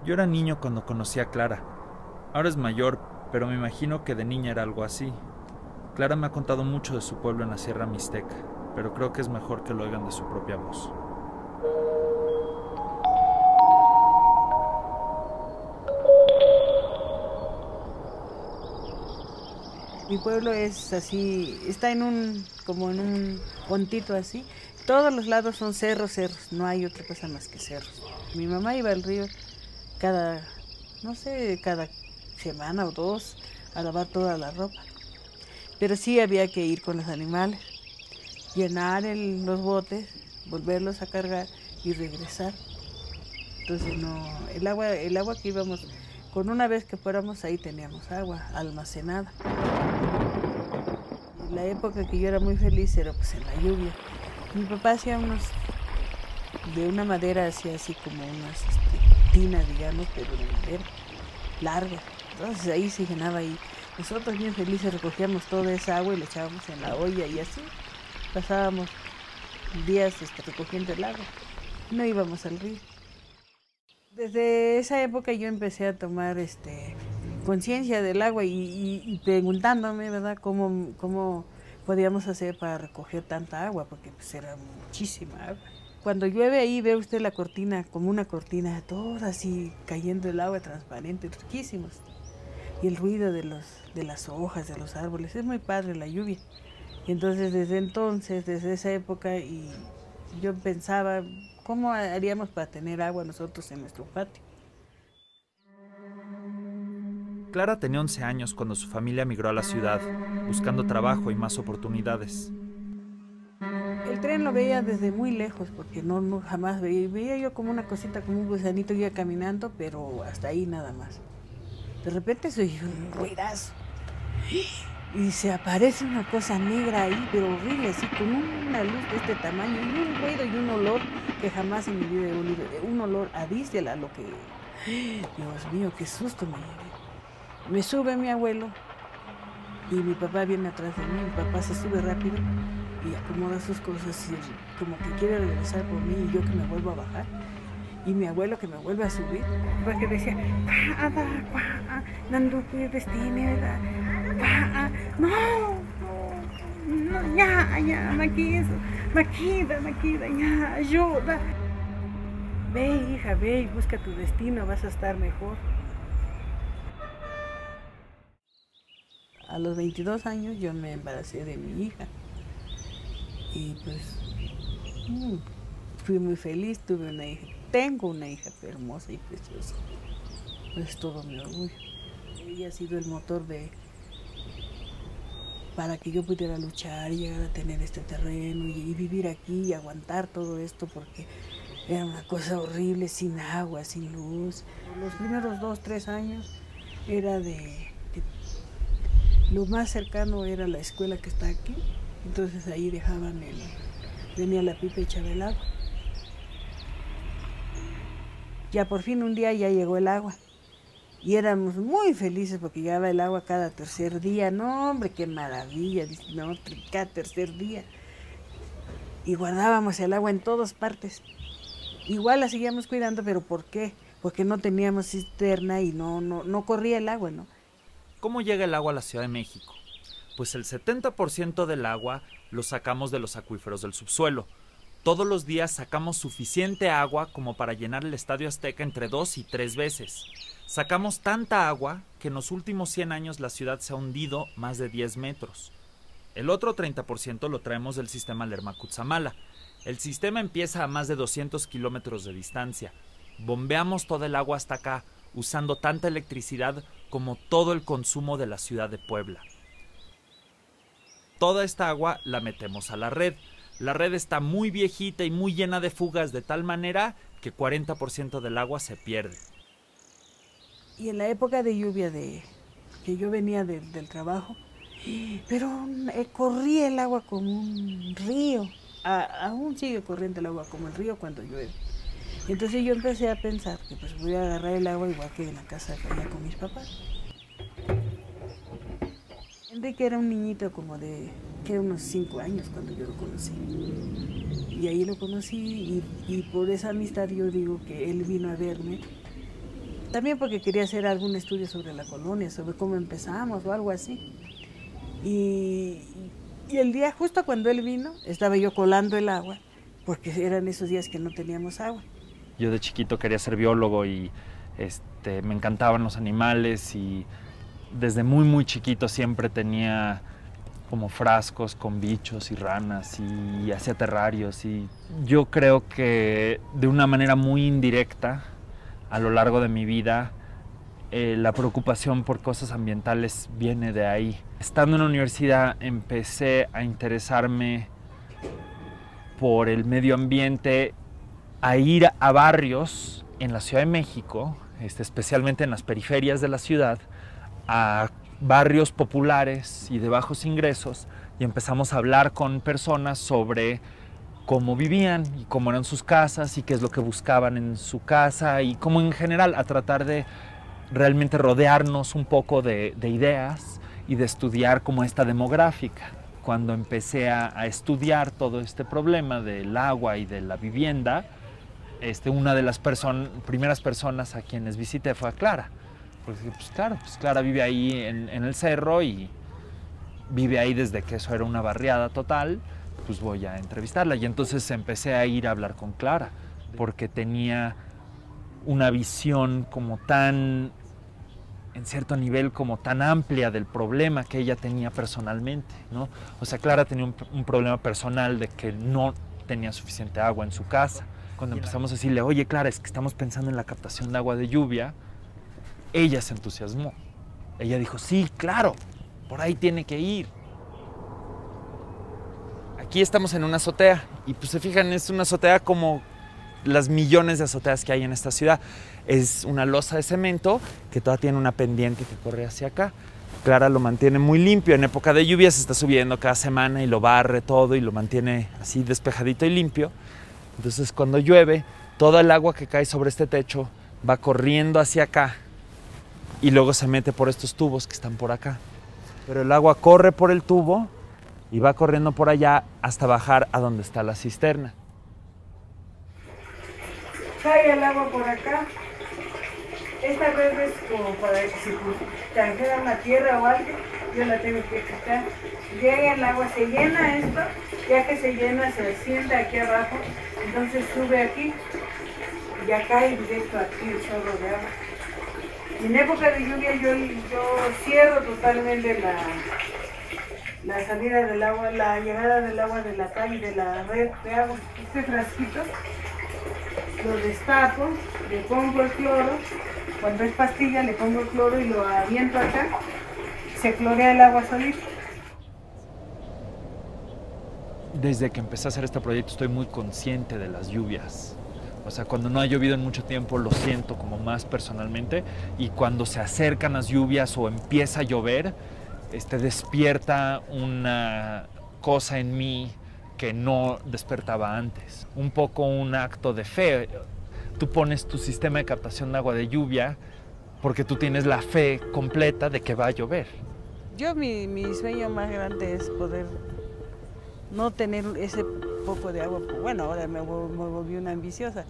Yo era niño cuando conocí a Clara. Ahora es mayor, pero me imagino que de niña era algo así. Clara me ha contado mucho de su pueblo en la Sierra Mixteca, pero creo que es mejor que lo oigan de su propia voz. Mi pueblo es así, está como en un puntito así. Todos los lados son cerros, cerros, no hay otra cosa más que cerros. Mi mamá iba al río cada, no sé, cada semana o dos a lavar toda la ropa. Pero sí había que ir con los animales, llenar los botes, volverlos a cargar y regresar. Entonces no, el agua que íbamos, con una vez que fuéramos ahí teníamos agua almacenada. La época que yo era muy feliz era pues en la lluvia. Mi papá hacía de una madera, hacía así como unas tinas, digamos, pero de madera, larga. Entonces ahí se llenaba ahí. Nosotros bien felices recogíamos toda esa agua y la echábamos en la olla y así pasábamos días recogiendo el agua. No íbamos al río. Desde esa época yo empecé a tomar conciencia del agua y preguntándome, ¿verdad?, cómo podíamos hacer para recoger tanta agua, porque pues era muchísima agua. Cuando llueve ahí ve usted la cortina, como una cortina, toda así cayendo el agua transparente, riquísimos. Y el ruido de las hojas, de los árboles, es muy padre la lluvia. Y entonces desde esa época, y yo pensaba, ¿cómo haríamos para tener agua nosotros en nuestro patio? Clara tenía 11 años cuando su familia migró a la ciudad, buscando trabajo y más oportunidades. El tren lo veía desde muy lejos, porque no jamás veía yo como una cosita, como un gusanito iba caminando, pero hasta ahí nada más. De repente se oyó un ruidazo y se aparece una cosa negra ahí, pero horrible, así con una luz de este tamaño y un ruido y un olor que jamás en mi vida he olido, un olor a diésel, a lo que... Dios mío, qué susto me llevé. Me sube mi abuelo y mi papá viene atrás de mí. Mi papá se sube rápido y acomoda sus cosas y como que quiere regresar por mí y yo que me vuelvo a bajar. Y mi abuelo que me vuelve a subir, porque decía, nanduku destine, no, ya, Maquida, ya, ayuda. Ve, hija, ve y busca tu destino, vas a estar mejor. A los 22 años yo me embaracé de mi hija y pues fui muy feliz, tuve una hija, tengo una hija hermosa y preciosa, es todo mi orgullo. Ella ha sido el motor para que yo pudiera luchar y llegar a tener este terreno y vivir aquí y aguantar todo esto, porque era una cosa horrible, sin agua, sin luz. Los primeros 2, 3 años era lo más cercano era la escuela que está aquí, entonces ahí venía la pipa y echaba el agua. Ya por fin un día ya llegó el agua y éramos muy felices porque llegaba el agua cada tercer día. No, hombre, qué maravilla, no, cada tercer día. Y guardábamos el agua en todas partes. Igual la seguíamos cuidando, pero ¿por qué? Porque no teníamos cisterna y no corría el agua, ¿no? ¿Cómo llega el agua a la Ciudad de México? Pues el 70% del agua lo sacamos de los acuíferos del subsuelo. Todos los días sacamos suficiente agua como para llenar el Estadio Azteca entre 2 y 3 veces. Sacamos tanta agua que en los últimos 100 años la ciudad se ha hundido más de 10 metros. El otro 30% lo traemos del sistema Lerma-Cutzamala. El sistema empieza a más de 200 kilómetros de distancia. Bombeamos toda el agua hasta acá, usando tanta electricidad como todo el consumo de la ciudad de Puebla. Toda esta agua la metemos a la red. La red está muy viejita y muy llena de fugas, de tal manera que 40% del agua se pierde. Y en la época de lluvia que yo venía del trabajo, pero corría el agua como un río. Aún sigue corriendo el agua como el río cuando llueve. Entonces yo empecé a pensar que pues voy a agarrar el agua igual que en la casa que allá con mis papás. Enrique era un niñito como que unos 5 años cuando yo lo conocí. Y ahí lo conocí y por esa amistad yo digo que él vino a verme También porque quería hacer algún estudio sobre la colonia, sobre cómo empezamos o algo así. Y el día, justo cuando él vino, estaba yo colando el agua, porque eran esos días que no teníamos agua. Yo de chiquito quería ser biólogo y me encantaban los animales y desde muy chiquito siempre tenía como frascos con bichos y ranas y hacía terrarios. Y yo creo que de una manera muy indirecta a lo largo de mi vida la preocupación por cosas ambientales viene de ahí. Estando en la universidad empecé a interesarme por el medio ambiente, a ir a barrios en la Ciudad de México, especialmente en las periferias de la ciudad, a barrios populares y de bajos ingresos, y empezamos a hablar con personas sobre cómo vivían y cómo eran sus casas y qué es lo que buscaban en su casa y cómo en general a tratar de realmente rodearnos un poco de ideas y de estudiar como esta demográfica. Cuando empecé a estudiar todo este problema del agua y de la vivienda, una de las primeras personas a quienes visité fue a Clara. Porque pues Clara vive ahí en el cerro y vive ahí desde que eso era una barriada total, pues voy a entrevistarla. Y entonces empecé a ir a hablar con Clara, porque tenía una visión como tan, en cierto nivel, como tan amplia del problema que ella tenía personalmente, ¿no? O sea, Clara tenía un problema personal de que no tenía suficiente agua en su casa. Cuando empezamos a decirle, oye Clara, es que estamos pensando en la captación de agua de lluvia, ella se entusiasmó. Ella dijo, sí, claro, por ahí tiene que ir. Aquí estamos en una azotea y pues se fijan, es una azotea como las millones de azoteas que hay en esta ciudad. Es una losa de cemento que todavía tiene una pendiente que corre hacia acá. Clara lo mantiene muy limpio. En época de lluvia se está subiendo cada semana y lo barre todo y lo mantiene así despejadito y limpio. Entonces cuando llueve, toda el agua que cae sobre este techo va corriendo hacia acá y luego se mete por estos tubos que están por acá. Pero el agua corre por el tubo y va corriendo por allá hasta bajar a donde está la cisterna. Cae el agua por acá. Esta vez es como para que si canjea una tierra o algo, yo la tengo que quitar. Llega el agua, se llena esto, ya que se llena se sienta aquí abajo, entonces sube aquí y ya cae directo aquí el chorro de agua. Y en época de lluvia yo cierro totalmente la salida del agua, la llegada del agua de la calle, de la red de agua. Este frasquito lo destapo, le pongo el cloro, cuando es pastilla le pongo el cloro y lo aviento acá, se clorea el agua solito. Desde que empecé a hacer este proyecto estoy muy consciente de las lluvias. O sea, cuando no ha llovido en mucho tiempo lo siento como más personalmente, y cuando se acercan las lluvias o empieza a llover, despierta una cosa en mí que no despertaba antes. Un poco un acto de fe. Tú pones tu sistema de captación de agua de lluvia porque tú tienes la fe completa de que va a llover. Yo mi sueño más grande es poder no tener ese poco de agua. Bueno, ahora me volví una ambiciosa.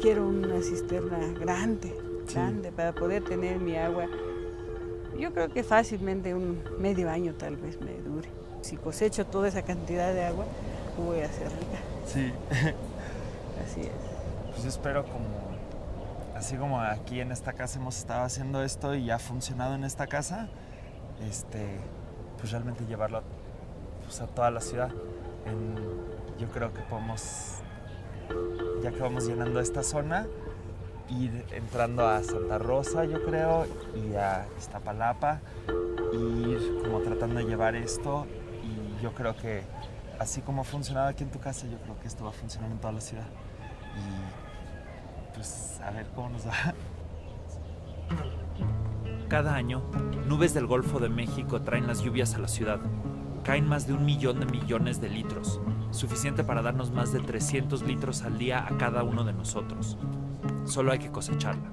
Quiero una cisterna grande, grande, para poder tener mi agua. Yo creo que fácilmente un medio año tal vez me dure. Si cosecho toda esa cantidad de agua, voy a ser rica. Sí. Así es. Pues yo espero así como aquí en esta casa hemos estado haciendo esto y ha funcionado en esta casa, pues realmente llevarlo a toda la ciudad. Yo creo que podemos, ya que vamos llenando esta zona, ir entrando a Santa Rosa, yo creo, y a Iztapalapa, y ir como tratando de llevar esto. Y yo creo que así como ha funcionado aquí en tu casa, yo creo que esto va a funcionar en toda la ciudad. Y pues a ver cómo nos va. Cada año, nubes del Golfo de México traen las lluvias a la ciudad. Caen más de 1 millón de millones de litros, suficiente para darnos más de 300 litros al día a cada uno de nosotros. Solo hay que cosecharla.